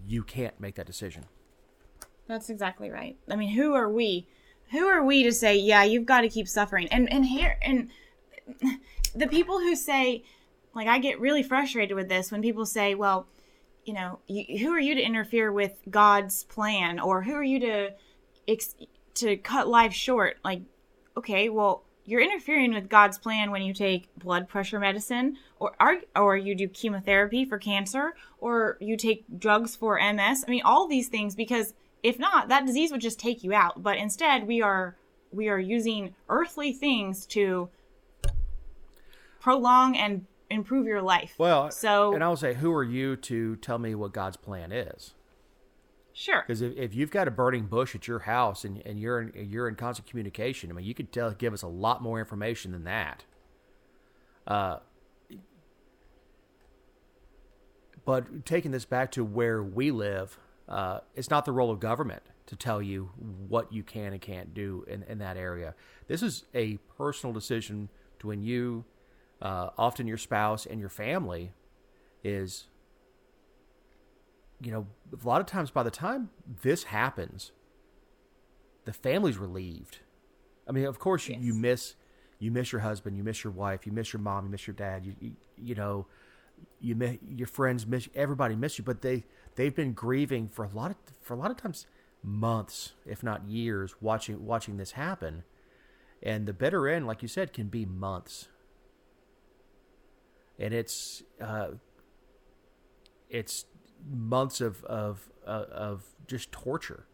you can't make that decision. That's exactly right. I mean, who are we? Who are we to say, yeah, you've got to keep suffering? And the people who say, like, I get really frustrated with this when people say, well, who are you to interfere with God's plan, or who are you to cut life short? Like, okay, well, you're interfering with God's plan when you take blood pressure medicine, or you do chemotherapy for cancer, or you take drugs for MS. I mean, all these things, because if not, that disease would just take you out. But instead, we are using earthly things to prolong and improve your life. Well, and I will say, who are you to tell me what God's plan is? Sure. Because if you've got a burning bush at your house and you're in constant communication, I mean, you could give us a lot more information than that. But taking this back to where we live, it's not the role of government to tell you what you can and can't do in that area. This is a personal decision between you, often your spouse, and your family. Is, a lot of times by the time this happens, the family's relieved. I mean, of course, yes. you You miss your husband, you miss your wife, you miss your mom, you miss your dad. You know, you miss your friends, miss everybody, miss you. But they've been grieving for a lot of times months, if not years, watching this happen. And the bitter end, like you said, can be months. And it's months of just torture,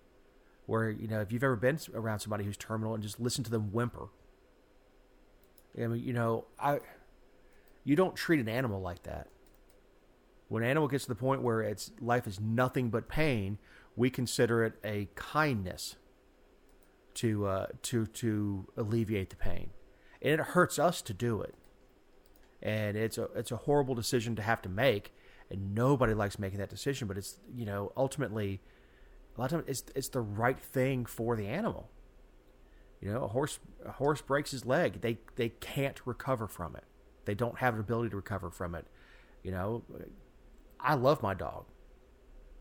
where, you know, if you've ever been around somebody who's terminal and just listen to them whimper. I mean, you know, you don't treat an animal like that. When an animal gets to the point where its life is nothing but pain, we consider it a kindness to alleviate the pain, and it hurts us to do it. And it's a horrible decision to have to make, and nobody likes making that decision. But it's, you know, ultimately, a lot of times it's the right thing for the animal. You know, a horse breaks his leg, they can't recover from it. They don't have an ability to recover from it. You know, I love my dog.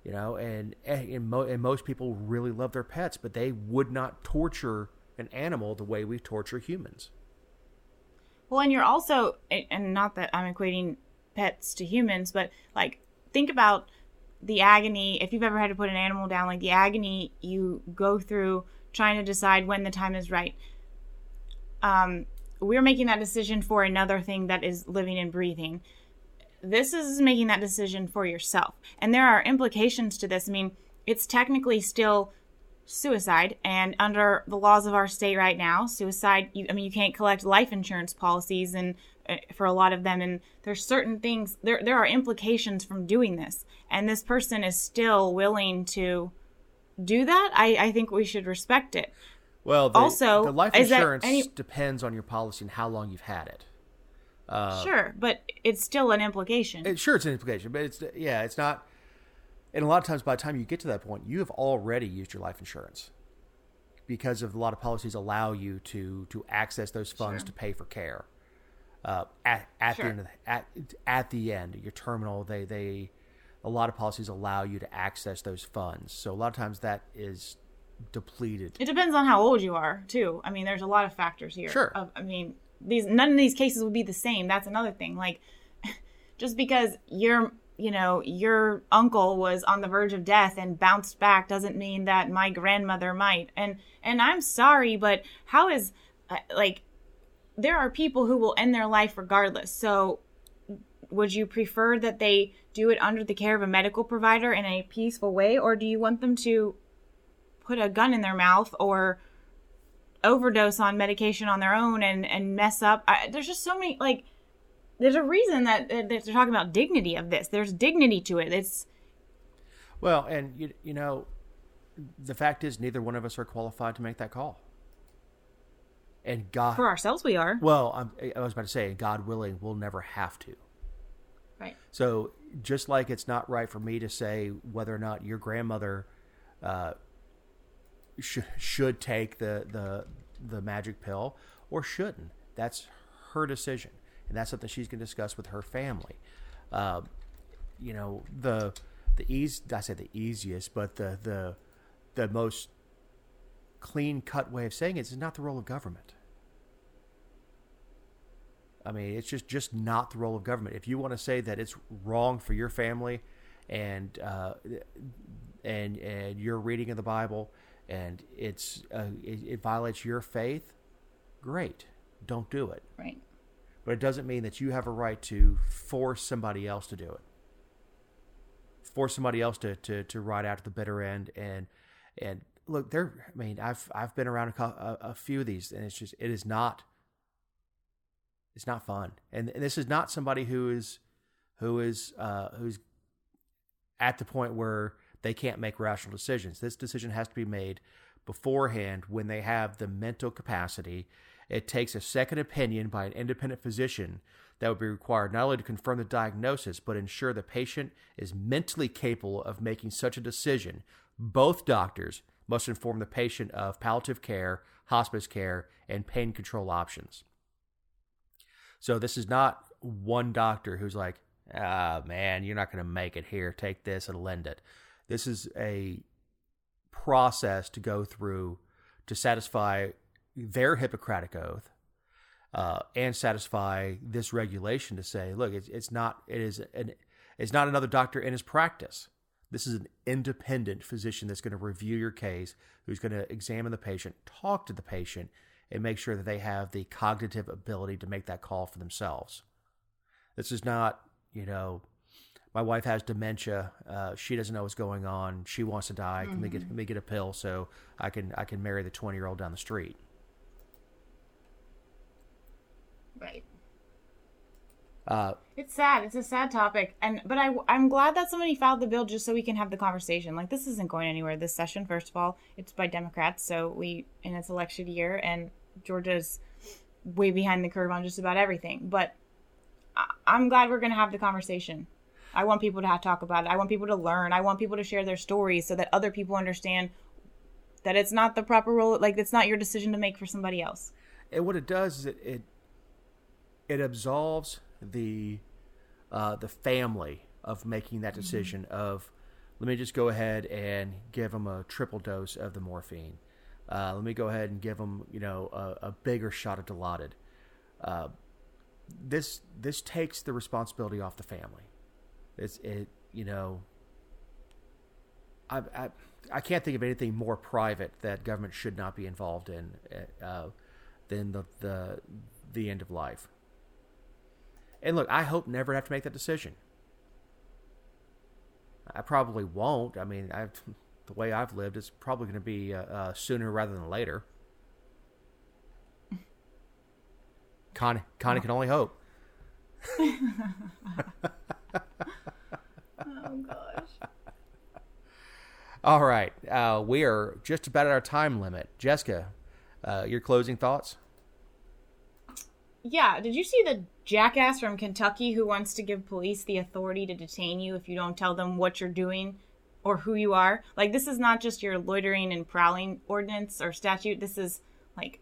You know, and most people really love their pets, but they would not torture an animal the way we torture humans. Well, and you're also, and not that I'm equating pets to humans, but like, think about the agony. If you've ever had to put an animal down, like the agony you go through trying to decide when the time is right. We're making that decision for another thing that is living and breathing. This is making that decision for yourself. And there are implications to this. I mean, it's technically still suicide, and under the laws of our state right now, suicide, you can't collect life insurance policies and for a lot of them, and there's certain things, there are implications from doing this, and this person is still willing to do that. I think we should respect it. Well, also, the life insurance depends on your policy and how long you've had it. Sure, but it's still an implication. It's an implication, but it's not. And a lot of times, by the time you get to that point, you have already used your life insurance, because of a lot of policies allow you to access those funds to pay for care. At the end, your terminal, a lot of policies allow you to access those funds. So a lot of times that is depleted. It depends on how old you are too. I mean, there's a lot of factors here. Sure. None of these cases would be the same. That's another thing. Like, just because your uncle was on the verge of death and bounced back doesn't mean that my grandmother might. And I'm sorry, but how is, there are people who will end their life regardless. So would you prefer that they do it under the care of a medical provider in a peaceful way, or do you want them to put a gun in their mouth or overdose on medication on their own and mess up? There's just so many, there's a reason that they're talking about dignity of this. There's dignity to it. Well, and you know, the fact is, neither one of us are qualified to make that call. And God, for ourselves, we are. Well, I was about to say, God willing, we'll never have to. Right. So just like it's not right for me to say whether or not your grandmother should take the magic pill or shouldn't, that's her decision. And that's something she's going to discuss with her family. You know, the easiest, but the most clean-cut way of saying it is not the role of government. I mean, it's just not the role of government. If you want to say that it's wrong for your family, and your reading of the Bible, and it violates your faith, great, don't do it. Right. But it doesn't mean that you have a right to force somebody else to do it. Force somebody else to ride out to the bitter end. And look, I've been around a few of these, and it's not fun. And this is not somebody who's at the point where they can't make rational decisions. This decision has to be made beforehand when they have the mental capacity. It takes a second opinion by an independent physician that would be required not only to confirm the diagnosis, but ensure the patient is mentally capable of making such a decision. Both doctors must inform the patient of palliative care, hospice care, and pain control options. So this is not one doctor who's like, man, you're not going to make it here. Take this and lend it. This is a process to go through to satisfy their Hippocratic oath, and satisfy this regulation to say, look, it's not another doctor in his practice. This is an independent physician that's going to review your case, who's going to examine the patient, talk to the patient, and make sure that they have the cognitive ability to make that call for themselves. This is not, my wife has dementia. She doesn't know what's going on. She wants to die. Can we get a pill so I can marry the 20-year-old down the street? Right. It's sad. It's a sad topic, but I'm glad that somebody filed the bill just so we can have the conversation. Like, this isn't going anywhere this session. First of all, it's by Democrats, and it's election year, and Georgia's way behind the curve on just about everything. But I'm glad we're going to have the conversation. I want people to talk about it. I want people to learn. I want people to share their stories so that other people understand that it's not the proper role. Like, it's not your decision to make for somebody else. And what it does is it absolves the family of making that decision of, let me just go ahead and give them a triple dose of the morphine. Let me go ahead and give them, a bigger shot of Dilaudid. This takes the responsibility off the family. I can't think of anything more private that government should not be involved in than the end of life. And look, I hope never have to make that decision. I probably won't. I mean, the way I've lived, it's probably going to be sooner rather than later. Connie can only hope. Oh, gosh. All right. We are just about at our time limit. Jessica, your closing thoughts? Yeah. Did you see the jackass from Kentucky who wants to give police the authority to detain you if you don't tell them what you're doing or who you are? Like, this is not just your loitering and prowling ordinance or statute. This is, like,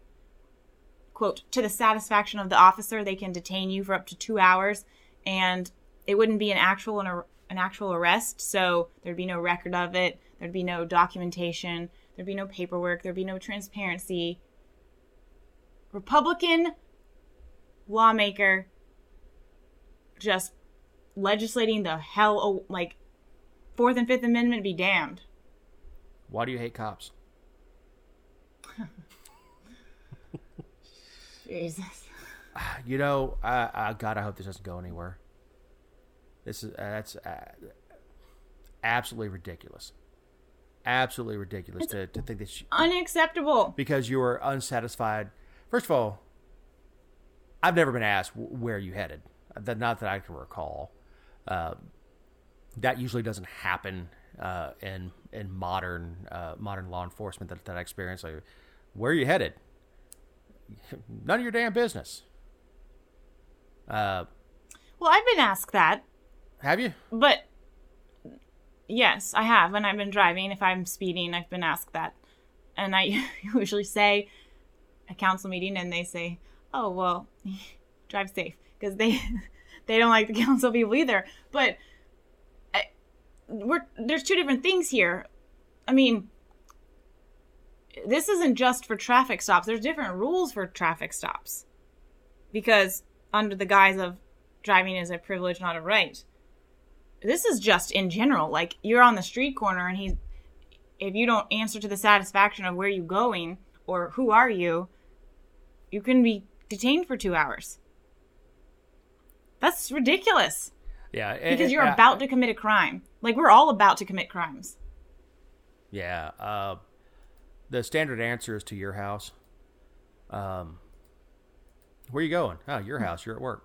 quote, to the satisfaction of the officer, they can detain you for up to 2 hours, and it wouldn't be an actual arrest, so there'd be no record of it, there'd be no documentation, there'd be no paperwork, there'd be no transparency. Republican lawmaker just legislating the hell, like, Fourth and Fifth Amendment be damned. Why do you hate cops? Jesus. God, I hope this doesn't go anywhere. That's absolutely ridiculous. Absolutely ridiculous to think that unacceptable. Because you were unsatisfied. First of all, I've never been asked where you headed. Not that I can recall. That usually doesn't happen in modern law enforcement that I experience. Like, where are you headed? None of your damn business. Well, I've been asked that. Have you? But yes, I have. When I've been driving, if I'm speeding, I've been asked that. And I usually say a council meeting, and they say, "Oh, well, drive safe," because they don't like the council people either. But there's two different things here. I mean, this isn't just for traffic stops. There's different rules for traffic stops, because under the guise of driving is a privilege, not a right. This is just in general. Like, you're on the street corner, and if you don't answer to the satisfaction of where you going or who are you, you can be detained for 2 hours. That's ridiculous. Yeah. Because you're about to commit a crime. Like, we're all about to commit crimes. Yeah. The standard answer is to your house. Where are you going? Oh, your house. You're at work.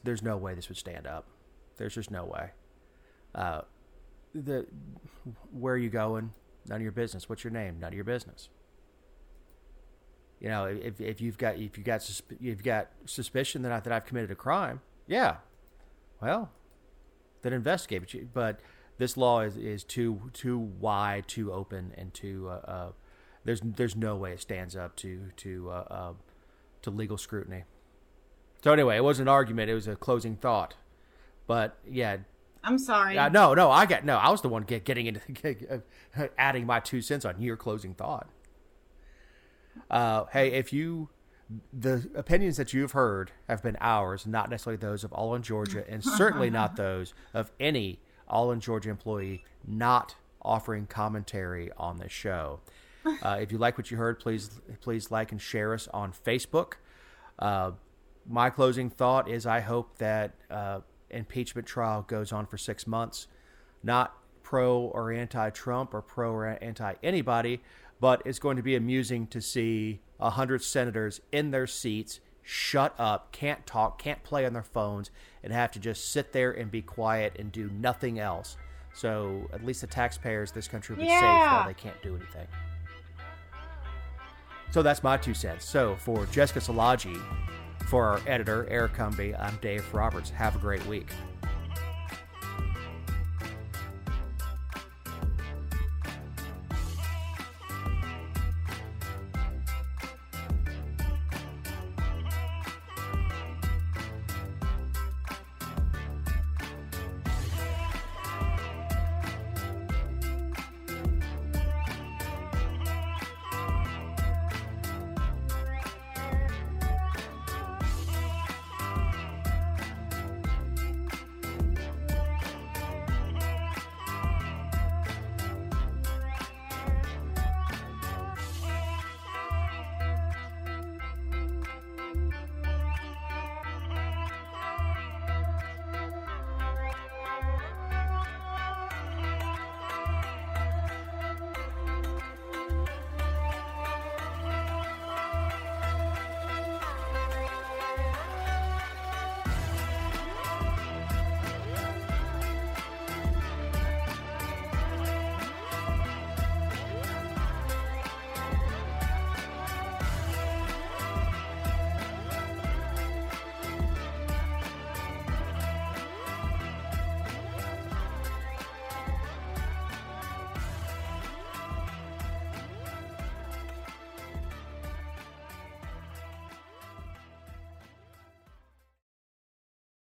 There's no way this would stand up. There's just no way. Where are you going? None of your business. What's your name? None of your business. If you've got suspicion that I've committed a crime, yeah, well, then investigate. But this law is too wide, too open, and too there's no way it stands up to legal scrutiny. So anyway, it wasn't an argument; it was a closing thought. But yeah, I'm sorry. No, I was the one getting into adding my 2 cents on your closing thought. Hey, the opinions that you've heard have been ours, not necessarily those of All in Georgia, and certainly not those of any All in Georgia employee not offering commentary on this show. If you like what you heard, please like and share us on Facebook. My closing thought is I hope that impeachment trial goes on for 6 months, not pro or anti-Trump or pro or anti-anybody, but it's going to be amusing to see 100 senators in their seats, shut up, can't talk, can't play on their phones, and have to just sit there and be quiet and do nothing else. So at least the taxpayers of this country will be safe while they can't do anything. So that's my 2 cents. So for Jessica Szilagyi, for our editor, Eric Cumby, I'm Dave Roberts. Have a great week.